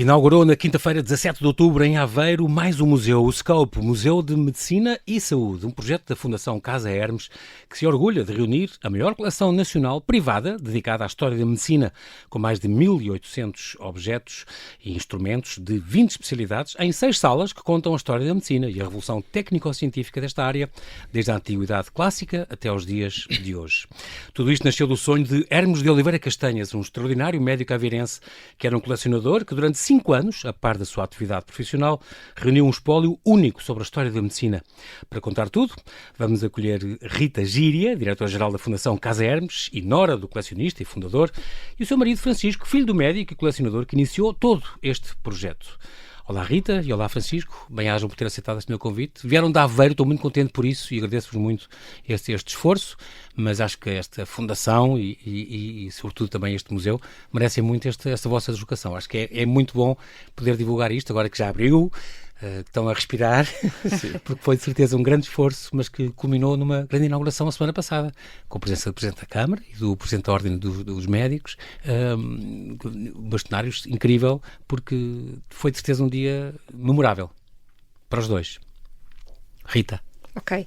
Inaugurou na quinta-feira, 17 de outubro, em Aveiro, mais um museu, o Scope, Museu de Medicina e Saúde, um projeto da Fundação Casa Hermes, que se orgulha de reunir a maior coleção nacional privada dedicada à história da medicina, com mais de 1.800 objetos e instrumentos de 20 especialidades, em 6 salas que contam a história da medicina e a revolução técnico-científica desta área, desde a antiguidade clássica até aos dias de hoje. Tudo isto nasceu do sonho de Hermes de Oliveira Castanhas, um extraordinário médico aveirense que era um colecionador que, durante 5 anos, a par da sua atividade profissional, reuniu um espólio único sobre a história da medicina. Para contar tudo, vamos acolher Rita Gíria, diretora-geral da Fundação Casa Hermes e nora do colecionista e fundador, e o seu marido Francisco, filho do médico e colecionador que iniciou todo este projeto. Olá Rita e olá Francisco, bem-ajam por ter aceitado este meu convite. Vieram de Aveiro, estou muito contente por isso e agradeço-vos muito este esforço, mas acho que esta fundação e sobretudo também este museu merecem muito esta vossa deslocação. Acho que é muito bom poder divulgar isto agora que já abriu, que estão a respirar, porque foi de certeza um grande esforço, mas que culminou numa grande inauguração a semana passada, com a presença do Presidente da Câmara e do Presidente da Ordem dos Médicos, bastonários, incrível, porque foi de certeza um dia memorável para os dois. Rita. Ok.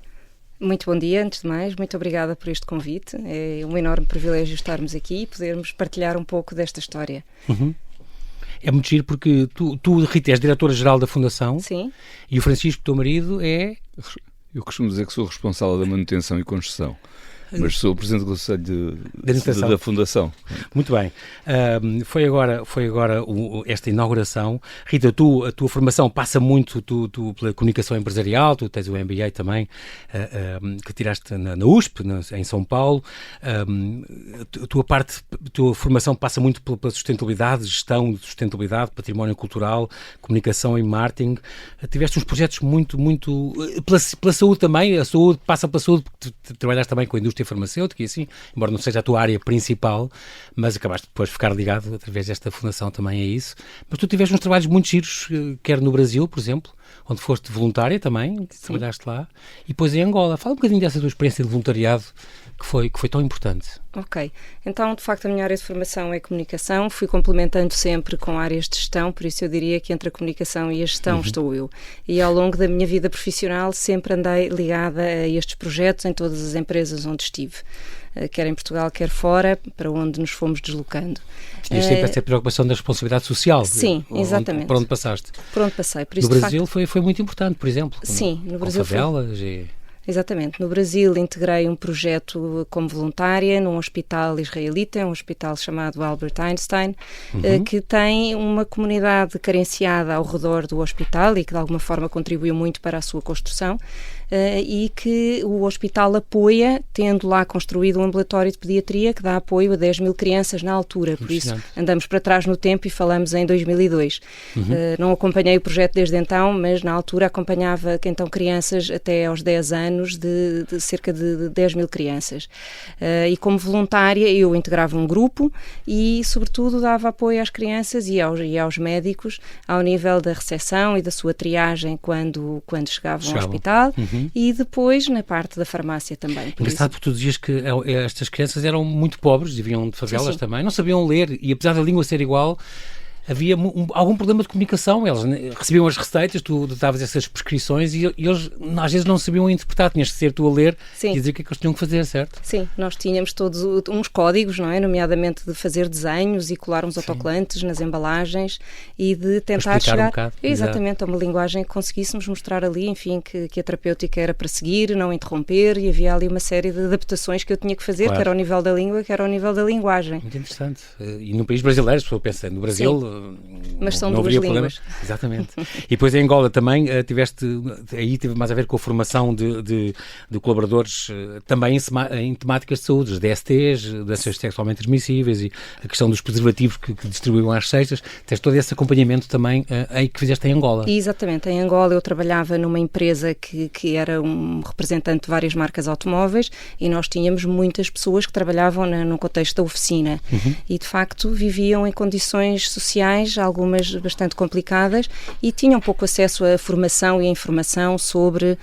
Muito bom dia, antes de mais, muito obrigada por este convite. É um enorme privilégio estarmos aqui e podermos partilhar um pouco desta história. Uhum. É muito giro porque tu, Rita, és diretora-geral da Fundação. Sim. E o Francisco, teu marido, é... Eu costumo dizer que sou responsável da manutenção e construção, mas sou o Presidente do Conselho da Fundação. Muito bem. Foi agora esta inauguração. Rita, a tua formação passa muito pela comunicação empresarial, tu tens o MBA também, que tiraste na USP, em São Paulo. A tua formação passa muito pela sustentabilidade, gestão de sustentabilidade, património cultural, comunicação e marketing. Tiveste uns projetos muito pela saúde também. A saúde passa pela saúde, porque tu trabalhaste também com a indústria farmacêutica e assim, embora não seja a tua área principal, mas acabaste depois de ficar ligado através desta fundação também a isso. Mas tu tiveste uns trabalhos muito giros, quer no Brasil, por exemplo, onde foste voluntária também, trabalhaste lá, e depois em Angola. Fala um bocadinho dessa tua experiência de voluntariado que foi tão importante. Ok. Então, de facto, a minha área de formação é comunicação. Fui complementando sempre com áreas de gestão, por isso eu diria que entre a comunicação e a gestão estou eu. E ao longo da minha vida profissional sempre andei ligada a estes projetos em todas as empresas onde estive. Quer em Portugal, quer fora, para onde nos fomos deslocando. Tinhas sempre essa preocupação da responsabilidade social. Sim, exatamente. Por onde passaste? Por onde passei. Por isso, no Brasil foi muito importante, por exemplo. Sim, no Brasil favelas Exatamente. No Brasil integrei um projeto como voluntária num hospital israelita, um hospital chamado Albert Einstein, que tem uma comunidade carenciada ao redor do hospital e que de alguma forma contribuiu muito para a sua construção. E que o hospital apoia, tendo lá construído um ambulatório de pediatria que dá apoio a 10 mil crianças na altura. Por isso, andamos para trás no tempo e falamos em 2002. Não acompanhei o projeto desde então, mas na altura acompanhava então crianças até aos 10 anos, de cerca de 10 mil crianças. E como voluntária eu integrava um grupo e, sobretudo, dava apoio às crianças e aos médicos ao nível da recepção e da sua triagem quando chegavam ao hospital. E depois na parte da farmácia também. Engraçado, porque tu dizias que estas crianças eram muito pobres, viviam de favelas também, não sabiam ler e apesar da língua ser igual, havia algum problema de comunicação. Eles recebiam as receitas, tu davas essas prescrições e eles às vezes não sabiam interpretar, tinhas de ser tu a ler e dizer o que é que eles tinham que fazer, certo? Sim, nós tínhamos todos uns códigos, não é? Nomeadamente de fazer desenhos e colar uns autocolantes nas embalagens e de tentar chegar exatamente a uma linguagem que conseguíssemos mostrar ali, enfim, que a terapêutica era para seguir, não interromper, e havia ali uma série de adaptações que eu tinha que fazer, quer ao nível da língua, quer ao nível da linguagem. Muito interessante. E num país brasileiro, se eu pensar no Brasil... Mas são não duas línguas. Problemas. Exatamente. E depois em Angola também aí teve mais a ver com a formação de colaboradores também em temáticas de saúde, as DSTs, doenças sexualmente transmissíveis e a questão dos preservativos que distribuíam às cestas. Tens todo esse acompanhamento também aí que fizeste em Angola. Exatamente. Em Angola eu trabalhava numa empresa que era um representante de várias marcas automóveis e nós tínhamos muitas pessoas que trabalhavam no contexto da oficina e de facto viviam em condições sociais especiais, algumas bastante complicadas, e tinham pouco acesso à formação e à informação sobre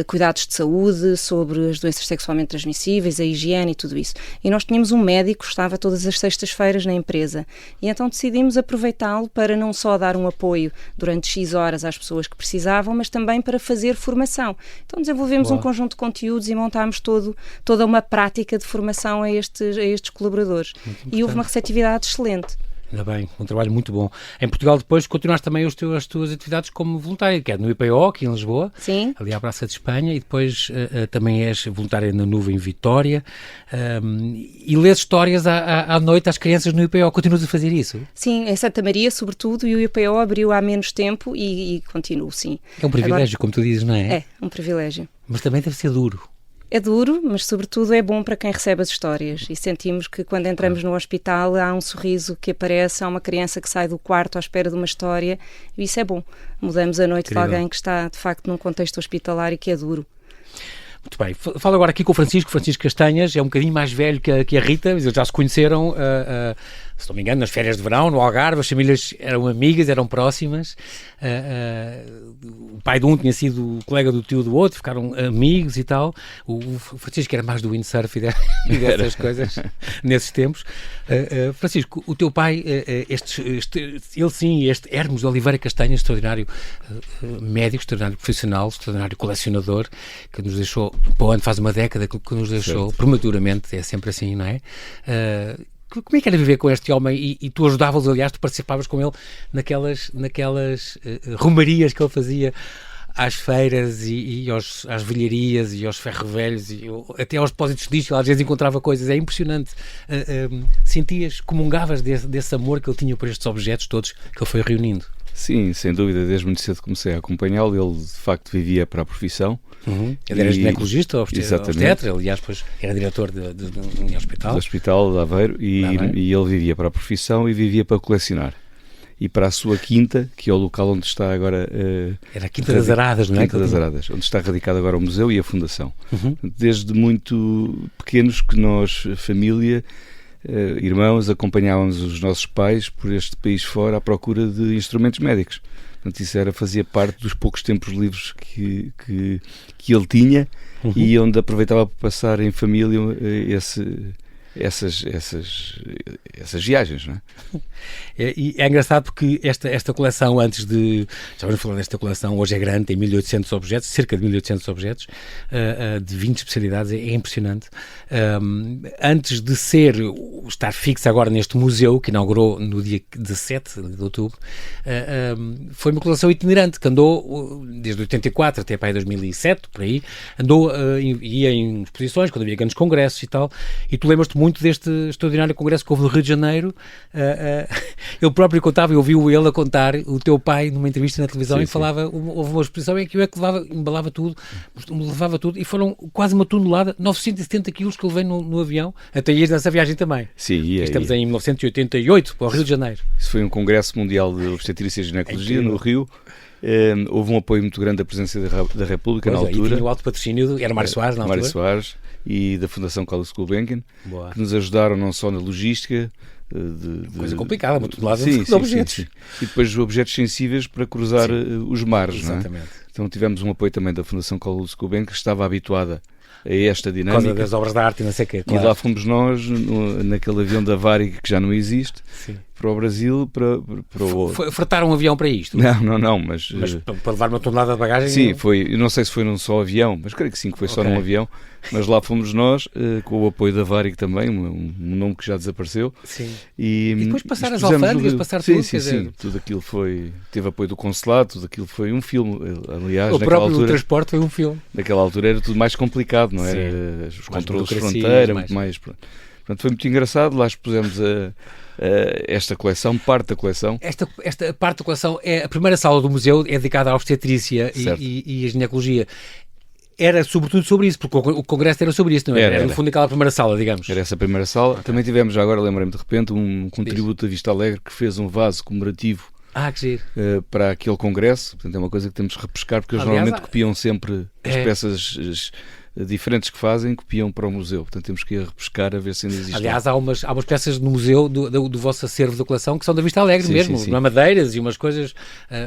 cuidados de saúde, sobre as doenças sexualmente transmissíveis, a higiene e tudo isso. E nós tínhamos um médico que estava todas as sextas-feiras na empresa. E então decidimos aproveitá-lo para não só dar um apoio durante X horas às pessoas que precisavam, mas também para fazer formação. Então desenvolvemos um conjunto de conteúdos e montámos toda uma prática de formação a estes colaboradores. E houve uma receptividade excelente. Ainda bem, um trabalho muito bom. Em Portugal depois continuaste também as tuas atividades como voluntária, que é no IPO, aqui em Lisboa, sim, ali à Praça de Espanha, e depois também és voluntária na Nuvem Vitória, e lês histórias à noite às crianças no IPO. Continuas a fazer isso? Sim, em Santa Maria, sobretudo, e o IPO abriu há menos tempo e continuo, sim. É um privilégio, agora, como tu dizes, não é? É, um privilégio. Mas também deve ser duro. É duro, mas sobretudo é bom para quem recebe as histórias, e sentimos que quando entramos no hospital há um sorriso que aparece, há uma criança que sai do quarto à espera de uma história, e isso é bom. Mudamos a noite de alguém que está de facto num contexto hospitalar e que é duro. Muito bem, falo agora aqui com o Francisco Castanhas, é um bocadinho mais velho que a Rita, eles já se conheceram, se não me engano, nas férias de verão, no Algarve, as famílias eram amigas, eram próximas, o pai de um tinha sido colega do tio do outro, ficaram amigos e tal, o Francisco era mais do windsurf e dessas coisas, nesses tempos. Francisco, o teu pai, ele sim, este Hermes de Oliveira Castanhas, extraordinário médico, extraordinário profissional, extraordinário colecionador, que nos deixou, para o ano faz uma década que nos deixou, certo, prematuramente, é sempre assim, não é? Como é que era viver com este homem e tu ajudavas, aliás, tu participavas com ele naquelas romarias que ele fazia às feiras e às velharias e aos ferro-velhos e até aos depósitos de lixo, às vezes encontrava coisas, é impressionante. Sentias, comungavas desse amor que ele tinha por estes objetos todos que ele foi reunindo? Sim, sem dúvida, desde muito cedo comecei a acompanhá-lo, ele de facto vivia para a profissão. Ele era ginecologista, obstetra, aliás, depois era diretor de um hospital. Do Hospital de Aveiro, e ele vivia para a profissão e vivia para colecionar. E para a sua quinta, que é o local onde está agora... era a Quinta das Aradas, não é? Quinta das Aradas, onde está radicado agora o museu e a fundação. Desde muito pequenos que nós, família, irmãos, acompanhávamos os nossos pais por este país fora à procura de instrumentos médicos. Portanto, isso fazia parte dos poucos tempos livres que ele tinha, e onde aproveitava para passar em família essas viagens, não é? É engraçado porque esta coleção, antes de... Já vamos falar desta coleção, hoje é grande, tem 1800 objetos, cerca de 1800 objetos, de 20 especialidades, é impressionante. Antes de estar fixo agora neste museu, que inaugurou no dia 17 de outubro, foi uma coleção itinerante, que andou desde 84 até para aí 2007, por aí, ia em exposições, quando havia grandes congressos e tal, e tu lembras-te muito deste extraordinário congresso que houve no Rio de Janeiro. Ele próprio contava, eu ouvi-o ele a contar, o teu pai numa entrevista na televisão, sim, e falava, houve uma exposição em que eu é que embalava tudo, levava tudo, e foram quase uma tonelada, 970 quilos que eu levei no avião, até ir nessa viagem também. Sim, estamos em 1988, para o Rio de Janeiro. Isso foi um congresso mundial de obstetrícia e ginecologia no Rio. Houve um apoio muito grande da Presidência da República na altura. E tinha o alto patrocínio, era Mário Soares na altura. Mário Soares e da Fundação Carlos Gulbenkian, que nos ajudaram não só na logística, coisa complicada, uma tonelada de objetos. Sim. E depois objetos sensíveis para cruzar os mares. Exatamente. Não é? Então tivemos um apoio também da Fundação Carlos Gulbenkian, que estava habituada a esta dinâmica. Por causa das obras de arte e não sei o quê. Claro. E lá fomos nós, naquele avião da Varig, que já não existe, para o Brasil, para o... Fretaram um avião para isto? Não, mas para levar uma tonelada de bagagem? Sim, foi, eu não sei se foi num só avião, mas creio que sim, que foi só num avião, mas lá fomos nós, com o apoio da Varig também, um nome que já desapareceu. Sim. E depois passar as alfândegas, passar tudo. Sim, tudo aquilo teve apoio do consulado, tudo aquilo foi um filme, aliás, o naquela próprio altura, transporte foi um filme. Naquela altura era tudo mais complicado, não era? Os controles de fronteira, muito mais... Portanto, foi muito engraçado, lá expusemos esta coleção, parte da coleção. Esta parte da coleção, a primeira sala do museu é dedicada à obstetrícia e à ginecologia. Era sobretudo sobre isso, porque o congresso era sobre isso, não era? Era no fundo aquela primeira sala, digamos. Era essa primeira sala. Okay. Também tivemos, já agora lembrei-me de repente, um contributo da Vista Alegre que fez um vaso comemorativo que giro. Para aquele congresso. Portanto, é uma coisa que temos que repescar, porque eles normalmente copiam sempre as peças diferentes que fazem, copiam para o museu. Portanto, temos que ir repescar a ver se ainda existe. Aliás, há umas peças no museu do vosso acervo da coleção que são da Vista Alegre mesmo, sim. madeiras e umas coisas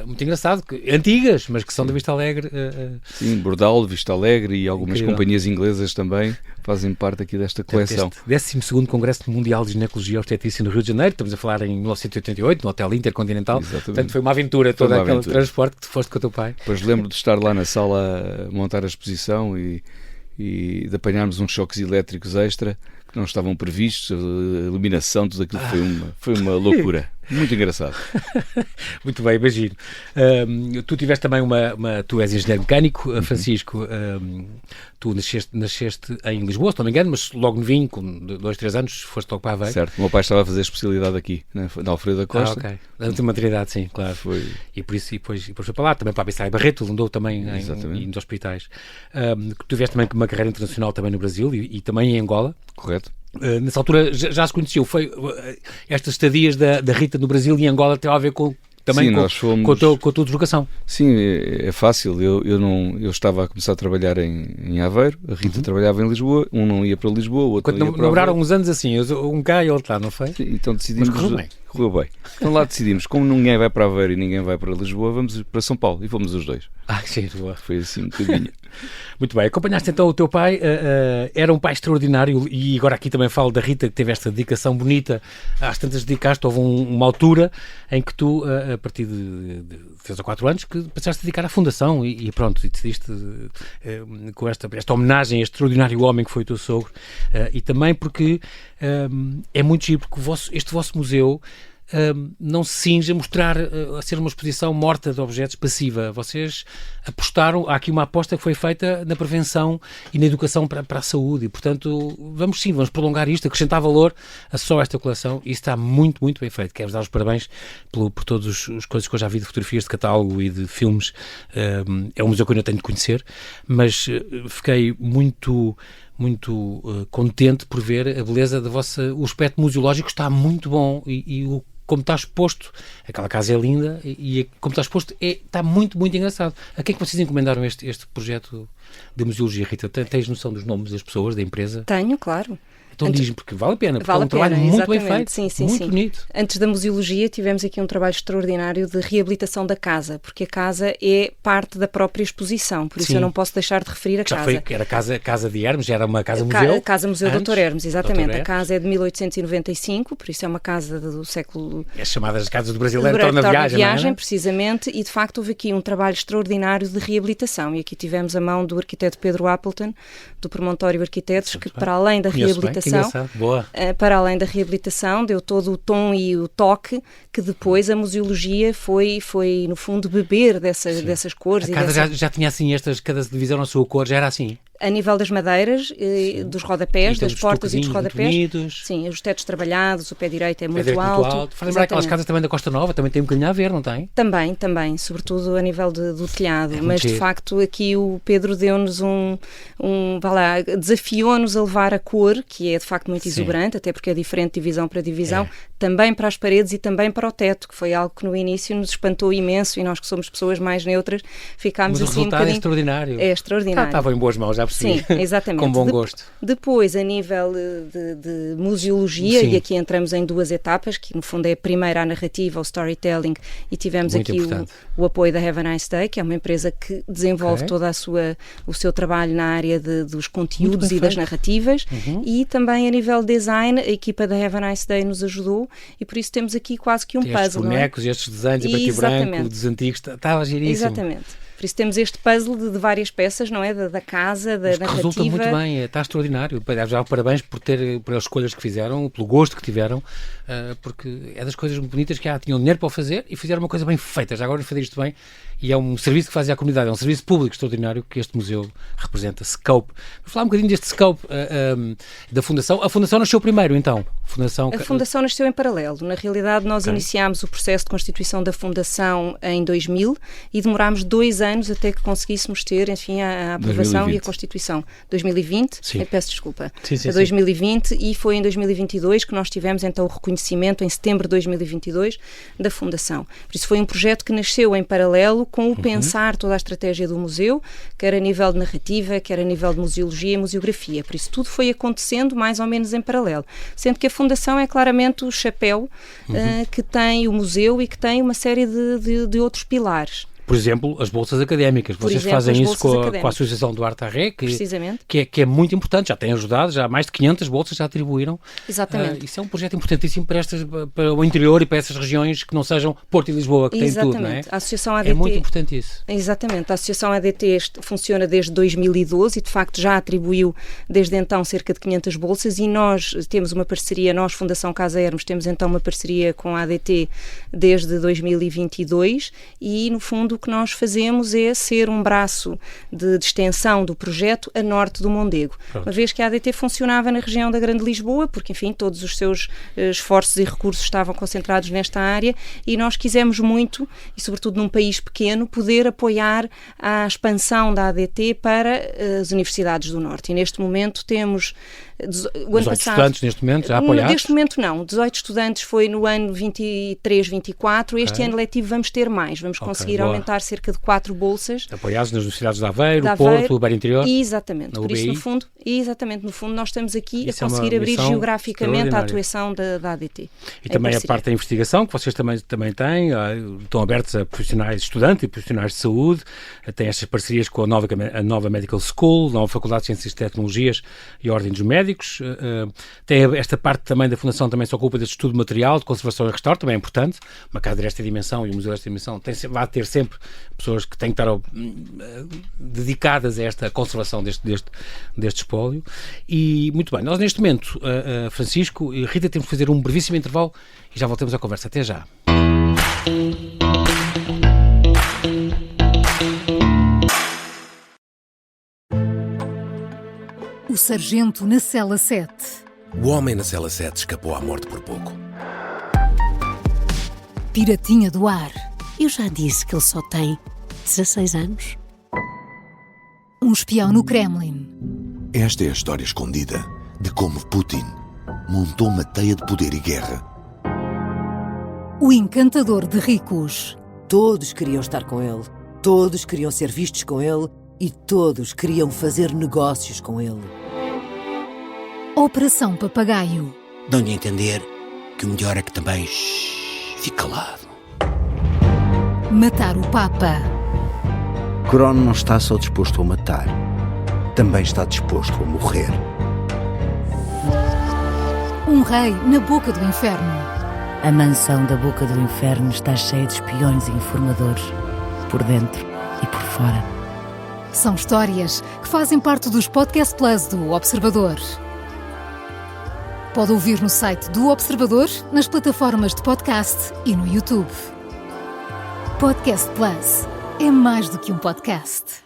muito engraçadas, antigas, mas que são da Vista Alegre. Sim, Bordal, Vista Alegre e algumas Incrível. companhias inglesas também fazem parte aqui desta coleção. Este 12º Congresso Mundial de Ginecologia e Obstetrícia no Rio de Janeiro, estamos a falar em 1988, no Hotel Intercontinental. Exatamente. Portanto, foi uma aventura todo aquele transporte que tu foste com o teu pai. Depois lembro de estar lá na sala a montar a exposição e de apanharmos uns choques elétricos extra que não estavam previstos, a iluminação, tudo aquilo foi uma loucura. Muito engraçado. Muito bem, imagino. Tu tiveste também tu és engenheiro mecânico, Francisco, tu nasceste em Lisboa, se não me engano, mas logo novinho, com 2, 3 anos, foste logo para Aveiro. Certo, o meu pai estava a fazer especialidade aqui, na Alfredo da Costa. Ok. Da última maternidade, sim, claro. Foi. E depois foi para lá, também para a Abissai Barreto, andou também nos hospitais. Tu tiveste também uma carreira internacional também no Brasil e também em Angola. Correto. Nessa altura já se conheceu, foi estas estadias da Rita no Brasil e em Angola teve a ver também com a tua deslocação. Sim, é fácil. Eu estava a começar a trabalhar em Aveiro, a Rita trabalhava em Lisboa, um não ia para Lisboa, o outro não ia para namoraram Aveiro. uns anos assim, um cá e outro lá, não foi? Sim, então decidimos. Mas correu bem. Correu bem. Então lá decidimos, como ninguém vai para Aveiro e ninguém vai para Lisboa, vamos para São Paulo e fomos os dois. Sim, boa. Foi assim um bocadinho. Muito bem, acompanhaste então o teu pai, era um pai extraordinário e agora aqui também falo da Rita que teve esta dedicação bonita, às tantas dedicaste, houve uma altura em que tu, a partir de 3 ou 4 anos, que passaste a dedicar à fundação e pronto, e decidiste com esta homenagem a este extraordinário homem que foi o teu sogro e também porque é muito giro, porque este vosso museu não se cinge a mostrar, a ser uma exposição morta de objetos, passiva. Vocês apostaram, há aqui uma aposta que foi feita na prevenção e na educação para a saúde e, portanto, vamos prolongar isto, acrescentar valor a só esta coleção e isso está muito, muito bem feito. Quero-vos dar os parabéns por todas as coisas que eu já vi de fotografias de catálogo e de filmes. É um museu que eu ainda tenho de conhecer, mas fiquei muito contente por ver a beleza o aspecto museológico está muito bom e como está exposto, aquela casa é linda e como está exposto está muito, muito engraçado. A quem é que vocês encomendaram este projeto de museologia, Rita? Tens noção dos nomes das pessoas, da empresa? Tenho, claro. Então diz-me, porque vale a pena, porque vale é um trabalho muito bem feito, sim, muito bonito. Antes da museologia tivemos aqui um trabalho extraordinário de reabilitação da casa, porque a casa é parte da própria exposição, por isso eu não posso deixar de referir a casa. Era casa de Hermes, já era uma casa-museu? Casa-museu Dr. Hermes, exatamente. Dr. Hermes. A casa é de 1895, por isso é uma casa do século... As chamadas casas do brasileiro torna-viagem, precisamente, e de facto houve aqui um trabalho extraordinário de reabilitação, e aqui tivemos a mão do arquiteto Pedro Appleton, do Promontório Arquitetos, que para além da reabilitação... Boa. Para além da reabilitação, deu todo o tom e o toque que depois a museologia foi no fundo, beber dessas cores. A casa já tinha assim, cada divisão na sua cor, já era assim? A nível das madeiras, dos rodapés, das portas e dos rodapés. Sim, os tetos trabalhados, o pé direito é muito alto. Faz lembrar aquelas casas também da Costa Nova, também tem um bocadinho a ver, não tem? Também, sobretudo a nível do telhado. Mas de facto aqui o Pedro deu-nos desafiou-nos a levar a cor, que é de facto muito exuberante, até porque é diferente divisão para divisão, também para as paredes e também para o teto, que foi algo que no início nos espantou imenso e nós que somos pessoas mais neutras ficámos assim um bocadinho... Mas o resultado é extraordinário. É extraordinário. Estava em boas mãos, já percebi. Sim, exatamente. Com bom gosto. Depois, a nível de museologia, e aqui entramos em 2 etapas, que no fundo é a primeira a narrativa, o storytelling, e tivemos muito aqui o apoio da Have a Nice Day, que é uma empresa que desenvolve todo o seu trabalho na área dos conteúdos e das narrativas, e também a nível design, a equipa da Have a Nice Day nos ajudou, e por isso temos aqui quase que um puzzle. Estes bonecos, estes desenhos em preto e branco, dos antigos, estava giríssimo. Exatamente. Por isso temos este puzzle de várias peças, não é? Da casa, da narrativa. Resulta muito bem, está extraordinário. Já pelas escolhas que fizeram, pelo gosto que tiveram, porque é das coisas muito bonitas que tinham dinheiro para o fazer e fizeram uma coisa bem feita. Já agora fazer isto bem e é um serviço que fazem à comunidade, é um serviço público extraordinário que este museu representa. Scope. Vou falar um bocadinho deste Scope da Fundação. A Fundação nasceu primeiro, então. Fundação... A Fundação nasceu em paralelo. Na realidade, nós iniciámos o processo de constituição da Fundação em 2000 e demorámos 2 anos até que conseguíssemos ter, enfim, a aprovação 2020. e a constituição. 2020, Sim. peço desculpa, Sim. 2020, e foi em 2022 que nós tivemos então o reconhecimento, em setembro de 2022, da Fundação. Por isso foi um projeto que nasceu em paralelo com o pensar toda a estratégia do museu, quer a nível de narrativa, quer a nível de museologia e museografia. Por isso tudo foi acontecendo mais ou menos em paralelo. Sendo que a Fundação é claramente o chapéu que tem o museu e que tem uma série de outros pilares. Por exemplo, as bolsas académicas. Vocês fazem isso com a Associação do Arte Arré, que é muito importante, já tem ajudado, já mais de 500 bolsas já atribuíram. Exatamente. Isso é um projeto importantíssimo para o interior e para essas regiões que não sejam Porto e Lisboa, que têm tudo, não é? A Associação ADT, é muito importante isso. Exatamente. A Associação ADT funciona desde 2012 e, de facto, já atribuiu desde então cerca de 500 bolsas e nós temos uma parceria, nós, Fundação Casa Hermes, temos então uma parceria com a ADT desde 2022 e, no fundo, o que nós fazemos é ser um braço de extensão do projeto a norte do Mondego. Pronto. Uma vez que a ADT funcionava na região da Grande Lisboa, porque, enfim, todos os seus esforços e recursos estavam concentrados nesta área e nós quisemos muito, e sobretudo num país pequeno, poder apoiar a expansão da ADT para as universidades do Norte. E neste momento temos... O ano 18 passado, estudantes neste momento já apoiados? Neste momento não, 18 estudantes foi no ano 23-24, este ano letivo vamos ter mais, vamos conseguir aumentar cerca de 4 bolsas. Apoiados nas universidades de Aveiro, Porto, o Beira Interior? Exatamente, por isso no fundo nós estamos aqui a conseguir abrir geograficamente a atuação da ADT. E também a parte da investigação, que vocês também têm, estão abertos a profissionais estudantes e profissionais de saúde, têm estas parcerias com a nova Medical School, a nova Faculdade de Ciências e Tecnologias e a Ordem dos Médicos. Tem esta parte também da Fundação, também se ocupa deste estudo material, de conservação e restauro, também é importante. Uma casa desta dimensão e um museu desta dimensão vai ter sempre pessoas que têm que estar dedicadas a esta conservação deste espólio. E muito bem, nós neste momento, Francisco e Rita, temos que fazer um brevíssimo intervalo e já voltamos à conversa. Até já. O sargento na cela 7. O homem na cela 7 escapou à morte por pouco. Piratinha do ar. Eu já disse que ele só tem 16 anos. Um espião no Kremlin. Esta é a história escondida de como Putin montou uma teia de poder e guerra. O encantador de ricos. Todos queriam estar com ele. Todos queriam ser vistos com ele. E todos queriam fazer negócios com ele. Operação Papagaio. Dão-lhe a entender que o melhor é que também fique calado. Matar o Papa. Crono não está só disposto a matar, também está disposto a morrer. Um rei na boca do inferno. A mansão da boca do inferno está cheia de espiões e informadores, por dentro e por fora. São histórias que fazem parte dos Podcast Plus do Observador. Pode ouvir no site do Observador, nas plataformas de podcast e no YouTube. Podcast Plus é mais do que um podcast.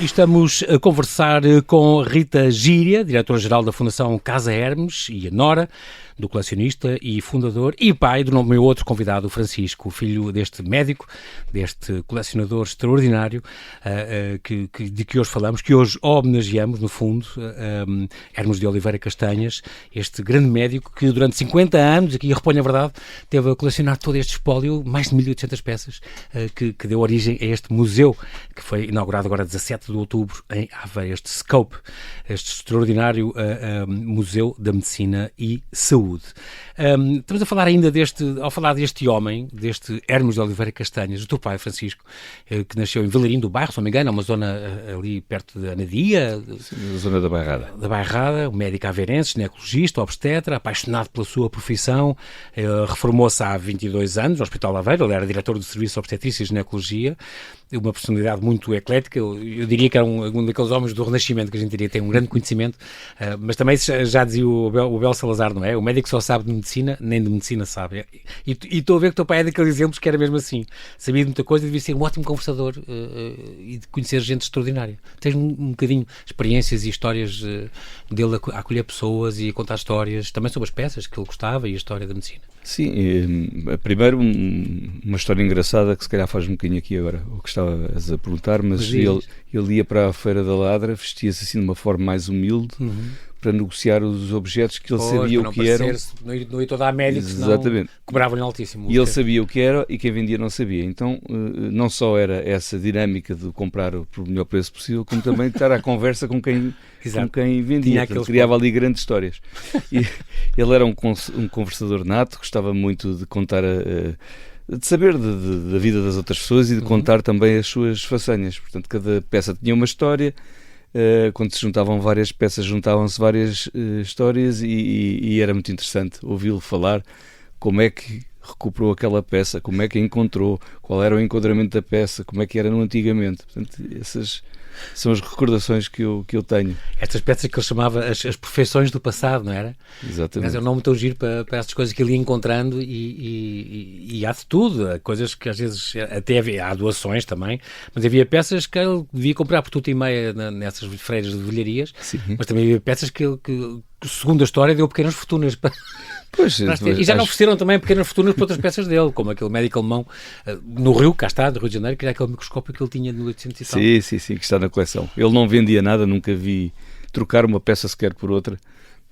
Estamos a conversar com Rita Gíria, diretora-geral da Fundação Casa Hermes, e a nora do colecionista e fundador e pai do meu outro convidado, o Francisco, filho deste médico, deste colecionador extraordinário de que hoje falamos, que hoje homenageamos, no fundo, Hermes de Oliveira Castanhas, este grande médico que durante 50 anos, aqui reponho a verdade, teve a colecionar todo este espólio, mais de 1.800 peças, que deu origem a este museu, que foi inaugurado agora 17 de outubro em Aveiro, este Scope, este extraordinário Museu da Medicina e Saúde. Estamos a falar ainda ao falar deste homem, deste Hermes de Oliveira Castanhas, o teu pai, Francisco, que nasceu em Vilarim do Bairro, se não me engano, é uma zona ali perto de Anadia. Na zona da Bairrada. Da Bairrada, um médico aveirense, ginecologista, obstetra, apaixonado pela sua profissão, reformou-se há 22 anos no Hospital Aveiro, ele era diretor do Serviço de Obstetrícia e Ginecologia, uma personalidade muito eclética, eu diria que era um daqueles homens do Renascimento que a gente diria tem um grande conhecimento, mas também já dizia o Bel Salazar, não é? O médico só sabe de medicina, nem de medicina sabe. E estou a ver que o teu pai é daqueles exemplos que era mesmo assim. Sabia de muita coisa e devia ser um ótimo conversador e de conhecer gente extraordinária. Tens um bocadinho experiências e histórias dele a acolher pessoas e a contar histórias, também sobre as peças que ele gostava e a história da medicina. Sim, primeiro uma história engraçada que se calhar faz um bocadinho aqui agora o que estavas a perguntar, mas ele ia para a Feira da Ladra, vestia-se assim de uma forma mais humilde, para negociar os objetos que ele sabia o que eram. Não ia toda a médico, senão cobravam-lhe altíssimo. E ele sabia o que era e quem vendia não sabia. Então, não só era essa dinâmica de comprar por melhor preço possível, como também de estar à conversa com quem vendia. Portanto, criava ali grandes histórias. E ele era um conversador nato, gostava muito de contar de saber da vida das outras pessoas e de contar também as suas façanhas. Portanto, cada peça tinha uma história. Quando se juntavam várias peças, juntavam-se várias histórias e era muito interessante ouvi-lo falar como é que recuperou aquela peça, como é que a encontrou, qual era o enquadramento da peça, como é que era no antigamente. Portanto, essas são as recordações que eu tenho. Estas peças que ele chamava as perfeições do passado, não era? Exatamente. Mas é um nome tão giro para essas coisas que ele ia encontrando e há de tudo, há coisas que às vezes até há doações também, mas havia peças que ele devia comprar por tudo e meia nessas feiras de velharias, mas também havia peças que segundo a história, deu pequenas fortunas para... Pois, e já não ofereceram também pequenas fortunas para outras peças dele, como aquele médico alemão no Rio, cá está, do Rio de Janeiro, que era aquele microscópio que ele tinha de 1800 e tal. Sim, que está na coleção. Ele não vendia nada, nunca vi trocar uma peça sequer por outra.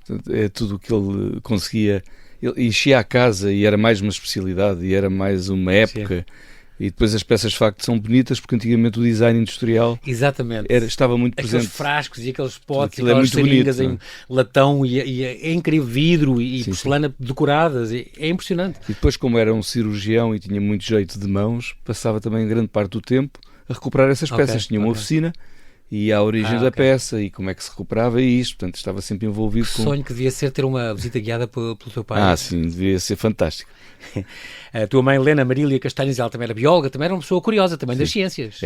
Portanto, é tudo o que ele conseguia. Ele enchia a casa e era mais uma especialidade, e era mais uma época. Sim. E depois as peças de facto são bonitas porque antigamente o design industrial estava muito presente. Aqueles frascos e aqueles potes e aquelas seringas em latão e é incrível, vidro e porcelana decoradas, é impressionante. E depois, como era um cirurgião e tinha muito jeito de mãos, passava também grande parte do tempo a recuperar essas peças. Tinha uma oficina e a origem da peça e como é que se recuperava isto, portanto estava sempre envolvido com... sonho que devia ser ter uma visita guiada pelo teu pai. Sim, devia ser fantástico. A tua mãe Helena Marília Castanhos, ela também era bióloga, também era uma pessoa curiosa também das ciências.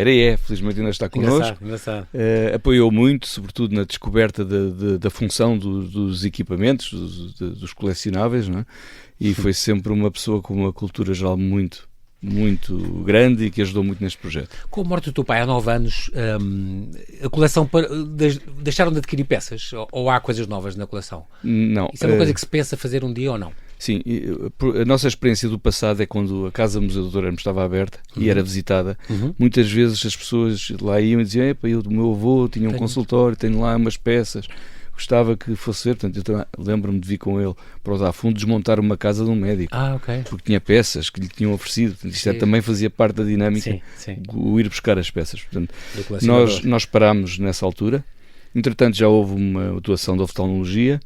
Felizmente ainda está connosco. Engraçado. Apoiou muito, sobretudo na descoberta da função dos equipamentos, dos colecionáveis, não é? E foi sempre uma pessoa com uma cultura geral muito grande e que ajudou muito neste projeto. Com a morte do teu pai há 9 anos, a coleção deixaram de adquirir peças? Ou há coisas novas na coleção? Não. Isso é uma coisa que se pensa fazer um dia ou não? Sim, a nossa experiência do passado é quando a Casa Museu do Dr. Hermes estava aberta e era visitada. Muitas vezes as pessoas lá iam e diziam: eu do meu avô tinha um consultório, tenho lá umas peças, gostava que fosse ser. Portanto, eu também lembro-me de vir com ele para o Fundo desmontar uma casa de um médico, porque tinha peças que lhe tinham oferecido. Portanto, isto também fazia parte da dinâmica, o ir buscar as peças. Portanto, nós parámos nessa altura. Entretanto, já houve uma doação de oftalmologia.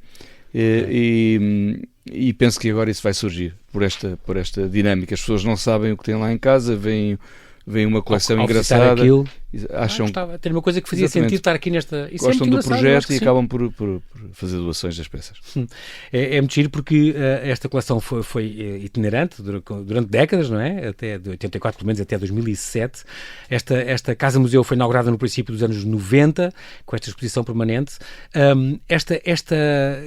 E penso que agora isso vai surgir por esta dinâmica. As pessoas não sabem o que têm lá em casa, veem uma coleção engraçada, acham ter uma coisa que fazia sentido estar aqui nesta... Gostam do projeto e acabam por fazer doações das peças. É muito giro porque esta coleção foi itinerante durante décadas, não é? Até de 84, pelo menos até 2007. Esta Casa-Museu foi inaugurada no princípio dos anos 90, com esta exposição permanente. Esta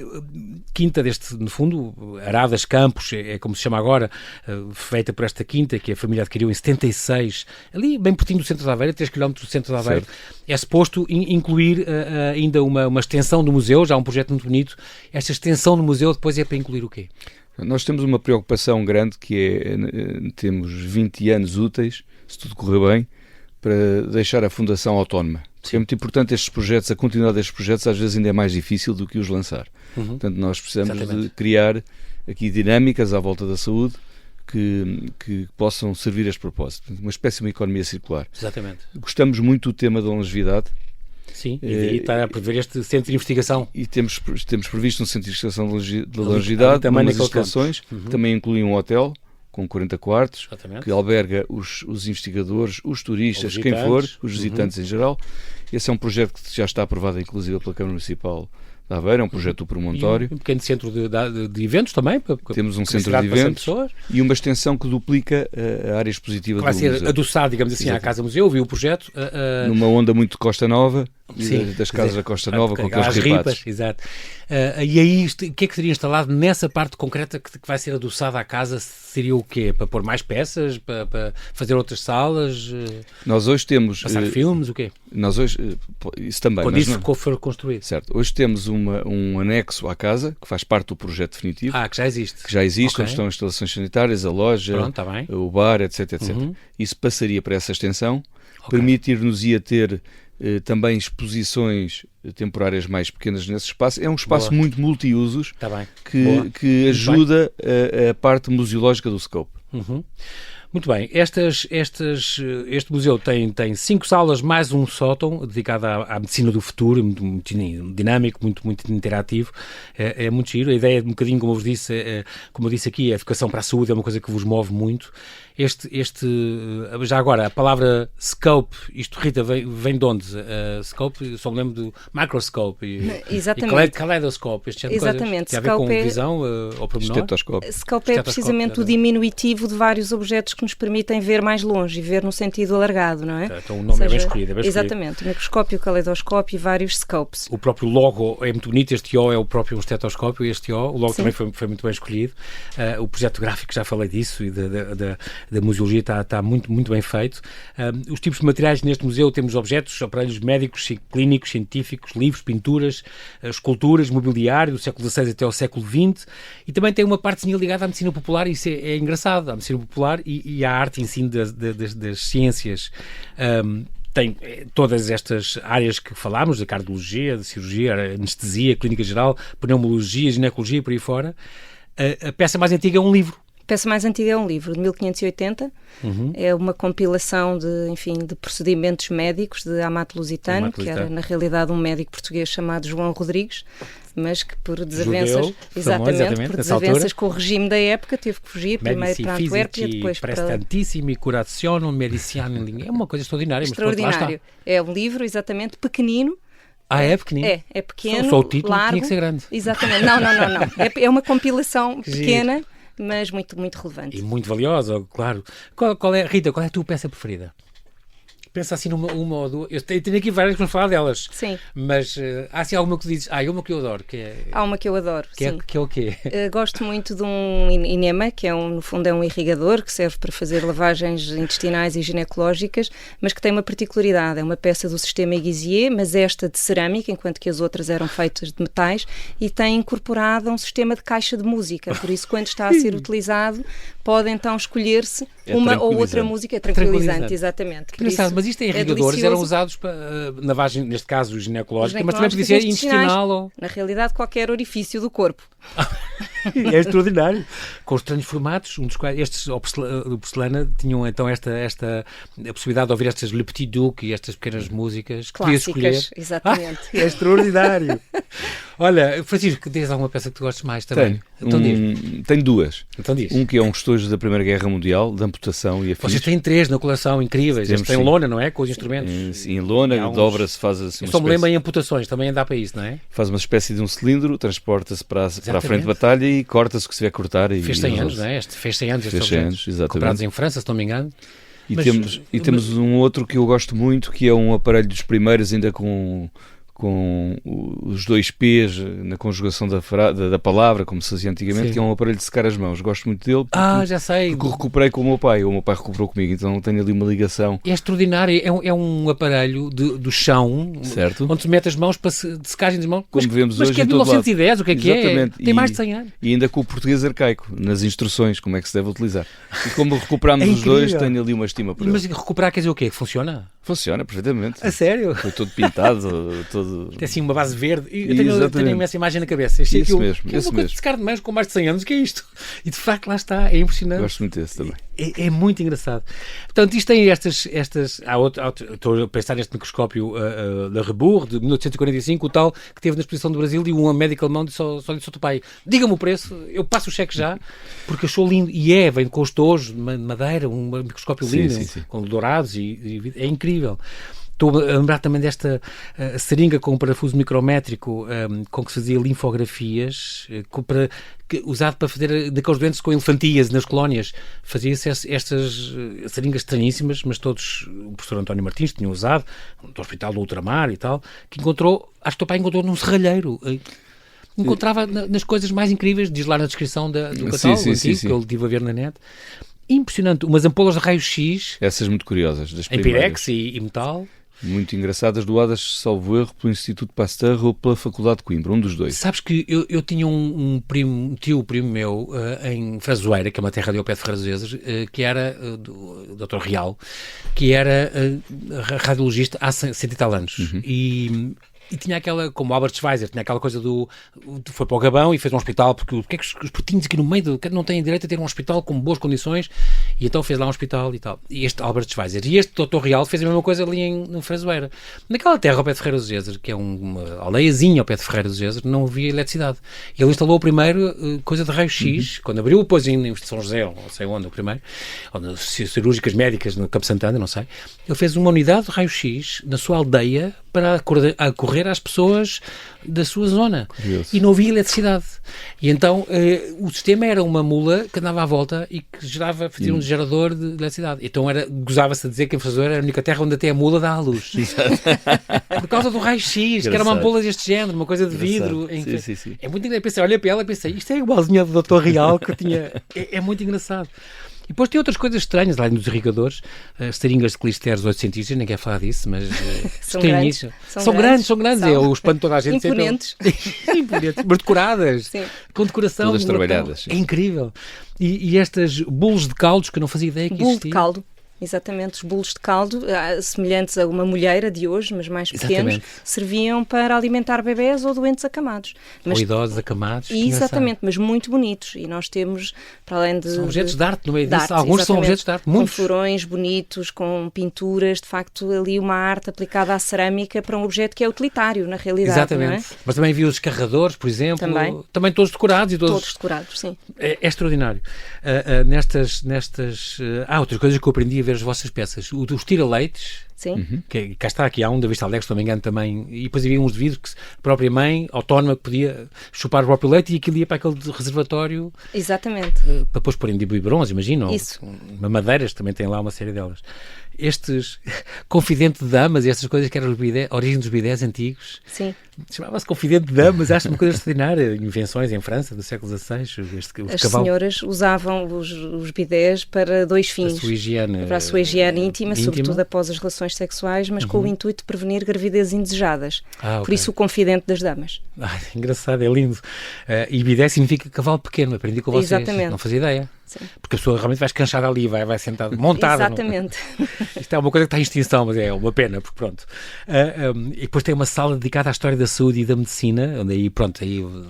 quinta no fundo, Aradas Campos, é como se chama agora, feita por esta quinta, que a família adquiriu em 76, ali bem pertinho do centro de Aveiro, 3 km do centro de Aveiro. É suposto incluir ainda uma extensão do museu, já um projeto muito bonito. Esta extensão do museu depois é para incluir o quê? Nós temos uma preocupação grande que é, temos 20 anos úteis, se tudo correr bem, para deixar a Fundação autónoma. É muito importante estes projetos, a continuidade destes projetos às vezes ainda é mais difícil do que os lançar. Portanto, nós precisamos de criar aqui dinâmicas à volta da saúde que possam servir a este propósito. Uma espécie de uma economia circular. Exatamente. Gostamos muito do tema da longevidade. Sim, e daí está a prever este centro de investigação. E temos previsto um centro de investigação de longevidade, também nas instalações, também inclui um hotel com 40 quartos, que alberga os investigadores, os turistas, quem for, os visitantes em geral. Esse é um projeto que já está aprovado inclusive pela Câmara Municipal de Aveiro, é um projeto do Promontório. E um pequeno centro de eventos também. Temos um centro de eventos e uma extensão que duplica a área expositiva do museu. Vai ser adoçado, digamos assim, à Casa Museu. Eu vi o projeto. Numa onda muito de Costa Nova, sim, das casas da Costa Nova, com aqueles ripas. Exato. E aí, o que é que seria instalado nessa parte concreta que vai ser adoçada à casa? Seria o quê? Para pôr mais peças? Para fazer outras salas? Nós hoje temos... Passar filmes? O quê? Nós hoje... Isso também. Quando isso for construído. Certo. Hoje temos um anexo à casa, que faz parte do projeto definitivo. Que já existe. Que já existe, onde estão as instalações sanitárias, a loja, o bar, etc. Isso passaria para essa extensão. Permitir-nos-ia ter também exposições temporárias mais pequenas nesse espaço. É um espaço muito multiusos que ajuda a parte museológica do Scope. Muito bem, este museu tem 5 salas mais um sótão dedicado à medicina do futuro, muito dinâmico, muito interativo, é muito giro. A ideia, um bocadinho como eu vos disse, como eu disse aqui, a educação para a saúde é uma coisa que vos move muito. Já agora, a palavra scope, isto, Rita, vem de onde? Scope, só me lembro do microscope e kaleidoscope, este tipo de coisas. Tem a ver com visão ao pormenor? Estetoscópio. Scope é precisamente o diminutivo de vários objetos que nos permitem ver mais longe e ver no sentido alargado, não é? Então o nome é bem escolhido. Exatamente, o microscópio, o caleidoscópio e vários scopes. O próprio logo é muito bonito, este O é o próprio estetoscópio, o logo também foi muito bem escolhido. O projeto gráfico, já falei disso, e da museologia está muito bem feito. Os tipos de materiais neste museu temos objetos, aparelhos médicos, clínicos, científicos, livros, pinturas, esculturas, mobiliário do século XVI até ao século XX, e também tem uma partezinha ligada à medicina popular, e isso é engraçado, à medicina popular e à arte em si das ciências. Tem todas estas áreas que falámos, da cardiologia, da cirurgia, anestesia, clínica geral, pneumologia, ginecologia e por aí fora. A peça mais antiga é um livro. A peça mais antiga é um livro de 1580, é uma compilação de procedimentos médicos de Amato Lusitano, que era na realidade um médico português chamado João Rodrigues, mas que por desavenças, Judeu, exatamente, por desavenças com o regime da época teve que fugir primeiro para Antuérpia, depois para... Prestantissimi curazione mediciano, é uma coisa extraordinária. Extraordinário. É um livro, exatamente, pequenino. É pequenino? É pequeno, só o título largo. Tinha que ser grande. Exatamente. Não. É uma compilação pequena, mas muito relevante. E muito valiosa, claro. Qual é, Rita, qual é a tua peça preferida? Pensa assim numa ou duas. Eu tenho aqui várias para falar delas. Sim. Mas há assim alguma que dizes? Há uma que eu adoro. Há uma que eu adoro, sim. Que é o quê? Gosto muito de um enema, que no fundo é um irrigador, que serve para fazer lavagens intestinais e ginecológicas, mas que tem uma particularidade. É uma peça do sistema Iguizier, mas esta de cerâmica, enquanto que as outras eram feitas de metais, e tem incorporado um sistema de caixa de música. Por isso, quando está a ser utilizado, pode então escolher-se uma ou outra música. É tranquilizante, exatamente. Por isso, mas isto em irrigadores eram usados para lavagem, neste caso ginecológica, mas também podia ser intestinal. Ou... Na realidade, qualquer orifício do corpo. É extraordinário. Com estranhos formatos, um dos quais, estes de porcelana, tinham então a possibilidade de ouvir estas Le Petit Duc e estas pequenas músicas que podias escolher. Exatamente. É extraordinário. Olha, Francisco, tens alguma peça que tu gostes mais também? Tenho duas. Então diz. Um que é um estojo da Primeira Guerra Mundial, de amputação e afins. Vocês têm 3 na coleção, incríveis. Este tem lona, não é? Com os instrumentos. Sim, em lona, dobra-se, faz assim uma espécie... me lembro em amputações, também dá para isso, não é? Faz uma espécie de um cilindro, transporta-se para a frente de batalha e corta-se o que se tiver a cortar. Fez 100 anos, não é? Fez 100 anos. Fez 100 anos, exatamente. Comprados em França, se não me engano. Temos um outro que eu gosto muito, que é um aparelho dos primeiros, ainda com os 2 P's na conjugação da palavra, como se fazia antigamente, que é um aparelho de secar as mãos. Gosto muito dele porque, já sei. Porque recuperei com o meu pai recuperou comigo, então tenho ali uma ligação. É extraordinário, é um aparelho do chão, certo, onde se mete as mãos para de secagem das mãos. Como vemos mas hoje que é de 1910, o que é? Exatamente. Tem mais de 100 anos. E ainda com o português arcaico, nas instruções, como é que se deve utilizar. E como recuperámos os dois, tenho ali uma estima por ele. Mas recuperar quer dizer o quê? Funciona? Funciona perfeitamente. A sério? Foi todo pintado, todo... Tem assim uma base verde. Eu tenho essa imagem na cabeça. Isso mesmo. Uma coisa de secar de mãos com mais de 100 anos, o que é isto? E de facto lá está, é impressionante. Gosto muito desse também. É muito engraçado. Portanto, isto tem estas estou a pensar neste microscópio da Rebourg, de 1845, o tal que teve na exposição do Brasil, e um médico alemão disse ao seu pai: diga-me o preço, eu passo o cheque já, porque achou lindo. E vem com estojos de madeira, um microscópio lindo, com dourados, e é incrível. Estou a lembrar também desta seringa com um parafuso micrométrico com que se fazia linfografias, usado para fazer daqueles doentes com elefantíase nas colónias. Fazia-se estas seringas estranhíssimas, mas todos o professor António Martins tinha usado, do Hospital do Ultramar e tal, que encontrou, acho que o teu pai encontrou num serralheiro. Encontrava nas coisas mais incríveis, diz lá na descrição do catálogo antigo, que eu estive a ver na net. Impressionante. Umas ampolas de raio-x. Essas muito curiosas, das em primeiras. pirex e metal. Muito engraçadas, doadas, salvo erro, pelo Instituto Pasteur ou pela Faculdade de Coimbra, um dos dois. Sabes que eu tinha um tio primo meu em Frazoeira, que é uma terra de ao pé de Frazoeiras, que era o Dr. Real, que era radiologista há 100 e tal anos. E tinha aquela, como Albert Schweitzer, tinha aquela coisa foi para o Gabão e fez um hospital, porque é que os portinhos aqui no meio não têm direito a ter um hospital com boas condições, e então fez lá um hospital e tal. E este Albert Schweitzer, e este Dr. Real fez a mesma coisa ali em Frazoeira. Naquela terra ao pé de Ferreira do Géser, que é uma aldeiazinha ao pé de Ferreira do Géser, não havia eletricidade. E ele instalou a primeira coisa de raio-x, quando abriu depois em São José, ou não sei onde, o primeiro, ou cirúrgicas médicas no Campo Santana, não sei. Ele fez uma unidade de raio-x na sua aldeia para correr às pessoas da sua zona. E não havia eletricidade. E então o sistema era uma mula que andava à volta e que fazia um gerador de eletricidade. Então gozava-se a dizer que em Frazoeira era a única terra onde até a mula dá à luz. Por causa do raio-x, que era uma ampola deste género, uma coisa de vidro. Sim. É muito engraçado. Pensei, olha para ela e pensei, isto é igualzinho do Dr. Real que eu tinha. É muito engraçado. E depois tem outras coisas estranhas, além dos irrigadores, as seringas de clisteres 800, nem quero falar disso, mas são grandes. São grandes. É o espanto de toda a gente. Imponentes. Imponentes, mas decoradas. Sim. Com decoração. Todas trabalhadas. É incrível. E estas bolos de caldos que eu não fazia ideia que existiam. Bolo de caldo. Exatamente, os bolos de caldo, semelhantes a uma molheira de hoje, mas mais pequenos, serviam para alimentar bebés ou doentes acamados. Ou idosos acamados. Exatamente, mas muito bonitos. E nós temos, para além de... São objetos de arte no meio disso. Alguns são objetos de arte, muitos. Com florões bonitos, com pinturas, de facto, ali uma arte aplicada à cerâmica para um objeto que é utilitário, na realidade. Exatamente. Não é? Mas também havia os escarradores, por exemplo. Também todos decorados. Todos decorados, sim. É extraordinário. Outras coisas que eu aprendi a ver as vossas peças. Os tira-leites, que cá está, aqui há um da Vista Alegre, se não me engano também, e depois havia uns de vidro que a própria mãe, autónoma, que podia chupar o próprio leite e aquilo ia para aquele reservatório. Exatamente. Para depois porem de biberons, imagino. Isso. Mamadeiras, também tem lá uma série delas. Estes confidente de damas e estas coisas que eram a origem dos bidés antigos. Sim. Chamava-se confidente de damas, acho uma coisa extraordinária. Invenções em França do século XVI. As senhoras usavam os bidés para dois fins. Para a sua higiene íntima, sobretudo após as relações sexuais, mas com o intuito de prevenir gravidezes indesejadas. Por isso o confidente das damas. Engraçado, é lindo. E bidé significa cavalo pequeno, aprendi com vocês. Exatamente. Não fazia ideia. Sim. Porque a pessoa realmente vai escanchar ali, vai sentada, montada. Exatamente. Isto é uma coisa que está em extinção, mas é uma pena, porque pronto. E depois tem uma sala dedicada à história da saúde e da medicina, onde aí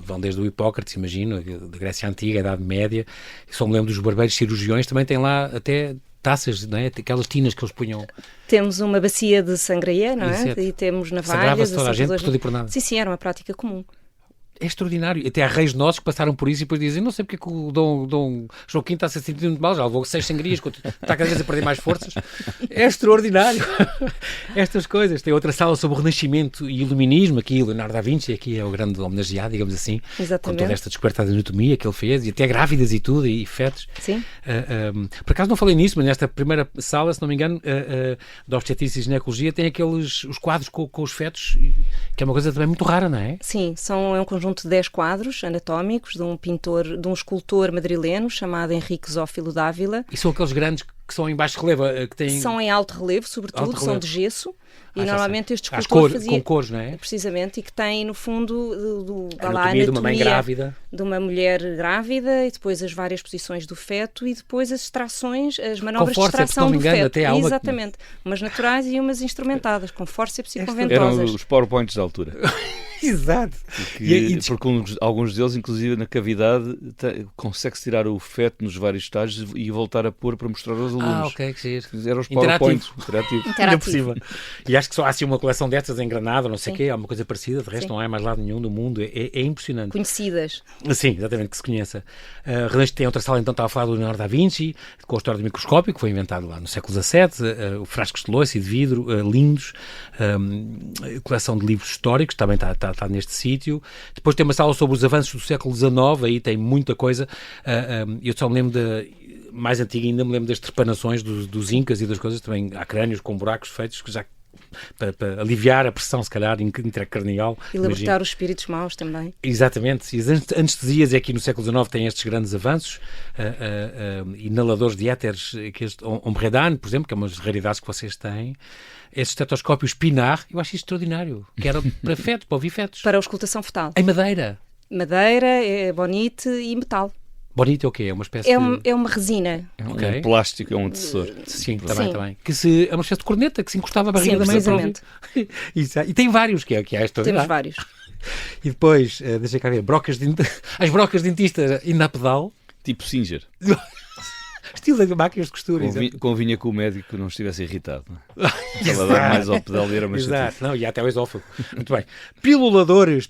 vão desde o Hipócrates, imagino, da Grécia Antiga, a Idade Média. Só me lembro dos barbeiros cirurgiões, também tem lá até taças, não é? Aquelas tinas que eles punham. Temos uma bacia de sangraia, não é? E temos navalhas. Sangrava-se toda a gente, por tudo e por nada. Sim, era uma prática comum. É extraordinário. Até há reis nossos que passaram por isso e depois dizem, não sei porque é que o Dom Joaquim está a se sentir muito mal, já levou 6 sangrias, está cada vez a perder mais forças. É extraordinário. Estas coisas. Tem outra sala sobre o Renascimento e Iluminismo, aqui Leonardo da Vinci, aqui é o grande homenageado, digamos assim. Exatamente. Com toda esta descoberta da anatomia que ele fez, e até grávidas e tudo, e fetos. Sim. Por acaso não falei nisso, mas nesta primeira sala, se não me engano, da obstetrícia e ginecologia, tem os quadros com os fetos, que é uma coisa também muito rara, não é? Sim, é um conjunto de 10 quadros anatómicos de um escultor madrileno chamado Henrique Zófilo Dávila. E são aqueles grandes que são em baixo relevo? Que têm... São em alto relevo, sobretudo, são de gesso. E normalmente este escultor escultor fazia... Com cores, não é? Precisamente, e que tem, no fundo, a anatomia de uma mãe grávida. De uma mulher grávida, e depois as várias posições do feto, e depois as extrações, as manobras de extração do feto. Até há Exatamente. Umas naturais e umas instrumentadas, com fórceps e com ventosas. Eram os PowerPoints da altura. Exato. Porque alguns deles, inclusive na cavidade, consegue-se tirar o feto nos vários estágios e voltar a pôr para mostrar aos alunos. Ok, que giro. Eram os PowerPoints. Interativo. Ainda por cima. E acho que só há assim uma coleção destas em Granada, não sei o quê, há uma coisa parecida, de resto não há mais lado nenhum do mundo, é impressionante. Conhecidas. Sim, exatamente, que se conheça. Tem outra sala, então, estava a falar do Leonardo da Vinci, com a história do microscópio, que foi inventado lá no século XVII, frascos de louça e de vidro, lindos, coleção de livros históricos, também está neste sítio. Depois tem uma sala sobre os avanços do século XIX, aí tem muita coisa. Eu só me lembro mais antiga ainda, me lembro das trepanações dos incas e das coisas, também há crânios com buracos feitos que já para aliviar a pressão, se calhar, intracranial. E libertar os espíritos maus também. Exatamente. E as anestesias aqui no século XIX têm estes grandes avanços, inaladores de éteres, que este Ombredan, por exemplo, que é uma das raridades que vocês têm. Esse estetoscópio Spinar, eu acho isso extraordinário, que era para fetos, para ouvir fetos. Para a auscultação fetal. Em madeira. Madeira, bonite e metal. Bonito é o quê? É uma espécie é uma resina. Um plástico, é um tecessor. Sim, também. É uma espécie de corneta que se encostava à barriga da mãe. Precisamente. E tem vários, que é esta. Temos vários. E depois, deixa cá ver, as brocas dentistas ainda a pedal. Tipo Singer. Estilo de máquinas de costura. Convinha que o médico não estivesse irritado. Ela dá mais ao pedal e era mais exato. Não, e até o esófago. Muito bem. Piluladores,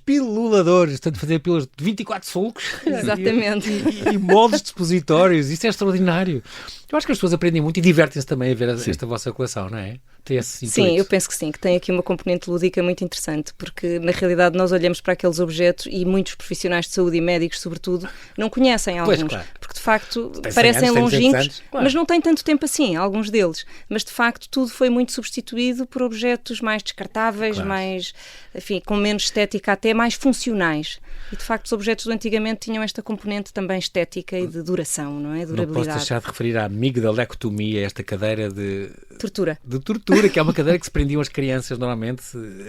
tanto fazer pílulas de 24 sulcos. Exatamente. E moldes de supositórios, isso é extraordinário. Eu acho que as pessoas aprendem muito e divertem-se também a ver esta vossa coleção, não é? Sim, eu penso que sim, que tem aqui uma componente lúdica muito interessante, porque na realidade nós olhamos para aqueles objetos e muitos profissionais de saúde e médicos, sobretudo, não conhecem alguns, claro. Porque de facto parecem longínquos, claro. Mas não têm tanto tempo assim, alguns deles. Mas de facto tudo foi muito substituído por objetos mais descartáveis, claro. mais, enfim, com menos estética, até mais funcionais. E de facto os objetos do antigamente tinham esta componente também estética e de duração, não é? Durabilidade. Não posso deixar de referir à amigdalectomia, esta cadeira de tortura, que é uma cadeira que se prendiam as crianças normalmente,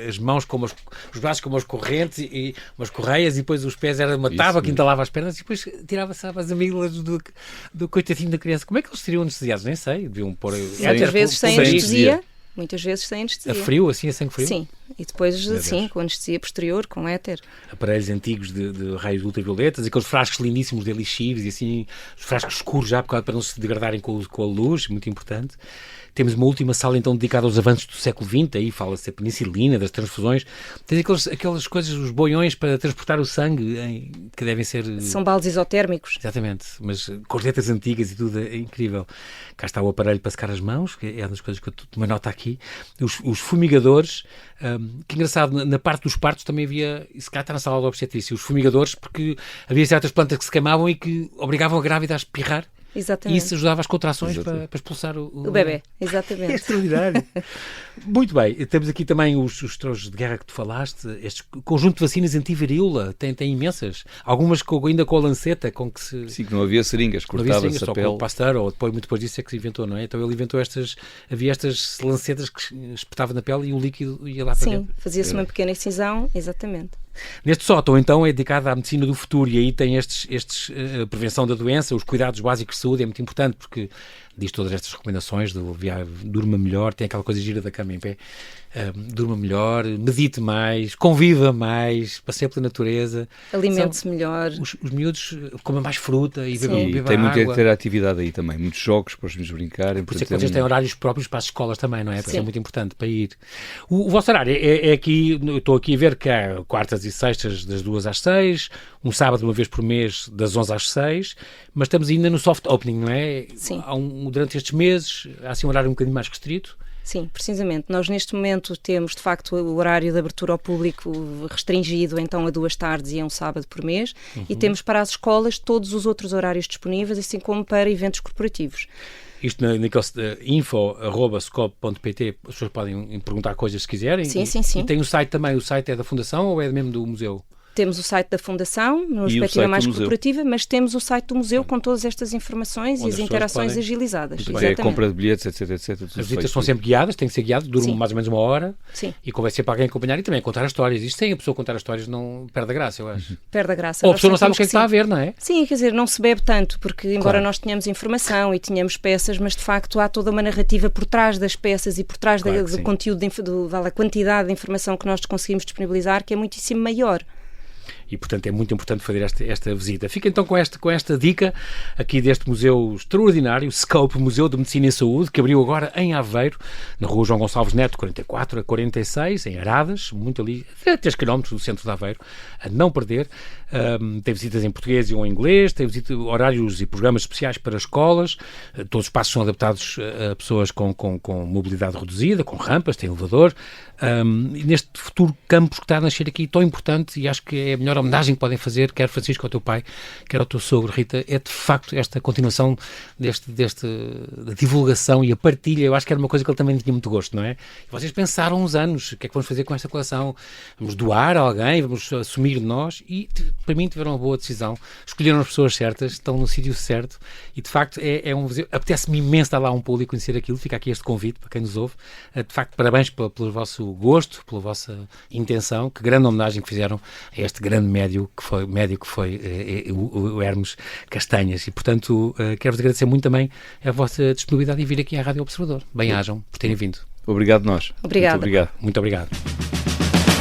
as mãos como os braços como as correntes e umas correias, e depois os pés era uma tábua que entalava as pernas e depois tirava-se as amígdalas do coitadinho da criança. Como é que eles seriam anestesiados? Nem sei, deviam pôr... Muitas vezes sem anestesia. Muitas vezes sem anestesia. A frio, assim, a sangue frio? Sim, e depois, sim, com anestesia posterior, com éter. Aparelhos antigos de raios ultravioletas, aqueles frascos lindíssimos de elixires, e assim, os frascos escuros já, para não se degradarem com a luz, muito importante. Temos uma última sala, então, dedicada aos avanços do século XX, aí fala-se da penicilina, das transfusões. Tens aquelas coisas, os boiões para transportar o sangue, que devem ser... São baldes isotérmicos. Exatamente, mas cornetas antigas e tudo, é incrível. Cá está o aparelho para secar as mãos, que é uma das coisas que eu tomei nota aqui. Os fumigadores, que engraçado, na parte dos partos também havia, se cá está na sala de obstetrícia, os fumigadores, porque havia certas plantas que se queimavam e que obrigavam a grávida a espirrar. Exatamente. E isso ajudava as contrações para expulsar o bebê. Exatamente. É extraordinário. Muito bem. Temos aqui também os trojos de guerra que tu falaste. Este conjunto de vacinas anti-varíola tem imensas. Algumas ainda com a lanceta, com que se... Sim, que não havia seringas, cortava-se a pele. Só com o Pasteur, ou muito depois disso é que se inventou, não é? Então ele inventou havia estas lancetas que espetava na pele e o líquido ia lá para dentro. Sim, fazia-se uma pequena incisão, exatamente. Neste sótão, então, é dedicado à medicina do futuro, e aí tem a prevenção da doença, os cuidados básicos de saúde, é muito importante, porque diz todas estas recomendações do durma melhor, tem aquela coisa gira da cama em pé, durma melhor, medite mais, conviva mais, passeie pela natureza. Alimente-se melhor. Os miúdos comem mais fruta e bebam água. Tem muita interatividade aí também, muitos jogos para os miúdos brincarem. Por isso é que vocês têm horários próprios para as escolas também, não é? Porque é muito importante para ir. O vosso horário é aqui, eu estou aqui a ver que há quartas e sextas das 2 às 6, um sábado uma vez por mês das 11 às 6, mas estamos ainda no soft opening, não é? Sim. Durante estes meses há assim um horário um bocadinho mais restrito. Sim, precisamente. Nós neste momento temos de facto o horário de abertura ao público restringido então a 2 tardes e a um sábado por mês, e temos para as escolas todos os outros horários disponíveis, assim como para eventos corporativos. Isto naquele info@scope.pt, as pessoas podem perguntar coisas se quiserem. Sim. E tem o site também, o site é da Fundação ou é mesmo do museu? Temos o site da Fundação, numa E o perspectiva site mais do museu. corporativa, mas temos o site do museu com todas estas informações Onde e as as interações pessoas podem- agilizadas. Que é a Exatamente. compra de bilhetes, etc, etc. tudo As visitas feito. são sempre guiadas, têm que ser guiadas, duram Sim. mais ou menos 1 hora Sim, e convém sempre alguém acompanhar e também contar histórias. Isto sem a pessoa contar histórias não perde a graça, eu acho. perde a graça. Ou a Nós pessoa não sabe o sentimos que é que está a sim. ver, não é? Sim, quer dizer, não se bebe tanto, porque embora Claro. nós tenhamos informação e tenhamos peças, mas de facto há toda uma narrativa por trás das peças e por trás Claro que do sim. conteúdo, da quantidade de informação que nós conseguimos disponibilizar, que é muitíssimo maior. E, portanto, é muito importante fazer esta visita. Fica então com esta dica aqui deste museu extraordinário, Scope, Museu de Medicina e Saúde, que abriu agora em Aveiro, na rua João Gonçalves Neto, 44 a 46, em Aradas, muito ali, a 3 km do centro de Aveiro, a não perder. Tem visitas em português e em inglês, tem horários e programas especiais para escolas, todos os espaços são adaptados a pessoas com mobilidade reduzida, com rampas, tem elevador. E neste futuro campus que está a nascer aqui, tão importante, e acho que é a melhor homenagem que podem fazer, quer Francisco ao teu pai, quer ao teu sogro, Rita, é de facto esta continuação da divulgação e a partilha. Eu acho que era uma coisa que ele também tinha muito gosto, não é? E vocês pensaram uns anos, o que é que vamos fazer com esta coleção? Vamos doar a alguém? Vamos assumir nós? E para mim tiveram uma boa decisão, escolheram as pessoas certas, estão no sítio certo e de facto é um museu, apetece-me imenso estar lá um público conhecer aquilo, fica aqui este convite para quem nos ouve. De facto, parabéns pelo vosso gosto, pela vossa intenção, que grande homenagem que fizeram a este grande médico que foi o Hermes Castanhas. E, portanto, quero-vos agradecer muito também a vossa disponibilidade em vir aqui à Rádio Observador. Bem-ajam por terem vindo. Obrigado nós. Obrigada. Muito obrigado. Muito obrigado.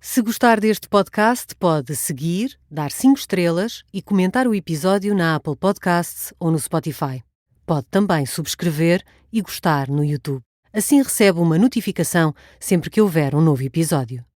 Se gostar deste podcast, pode seguir, dar 5 estrelas e comentar o episódio na Apple Podcasts ou no Spotify. Pode também subscrever e gostar no YouTube. Assim recebe uma notificação sempre que houver um novo episódio.